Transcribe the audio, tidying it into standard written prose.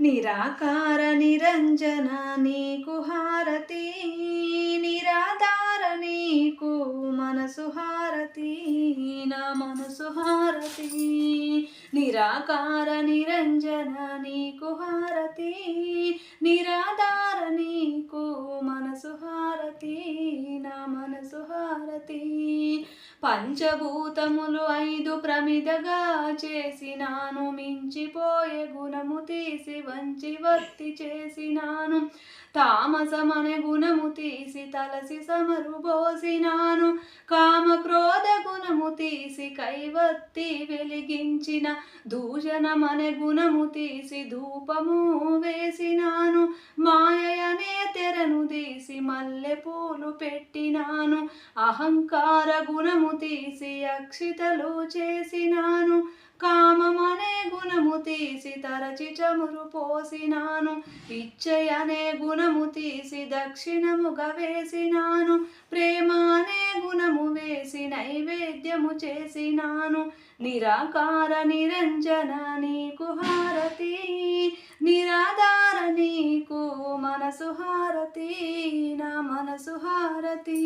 నిరాకార నిరంజన నీకు హారతి, నిరాధార నీకు మనసు హారతి, నా మనసు హారతి. నిరాకార నిరంజన నీకు హారతి, నిరాధార నీకు మనసు హారతి, నా మనసు హారతి. పంచభూతములు ఐదు ప్రమిదగా చేసినాను, మించిపోయే గుణము తీసి వంచి వర్తి చేసినాను. తామసమనే గుణము తీసి తలసి సమరు పోసినాను, కామ క్రోధ గుణము తీసి కైవత్తి వెలిగించిన, దూషణమనే గుణము తీసి ధూపము వేసినాను. మాయనే తెరను తీసి మల్లె పూలు పెట్టినాను, అహంకార గుణము తీసి అక్షితలు చేసినాను. కామమనే గుణము తీసి తరచి చమురు పోసినాను, ఇచ్చయనే గుణము తీసి దక్షిణముగా వేసినాను. ప్రేమ అనే గుణము వేసి నైవేద్యము చేసినాను. నిరాకార నిరంజన నీకు హారతి, నిరాధార నీకు మనసు హారతి, నా మనసు హారతి.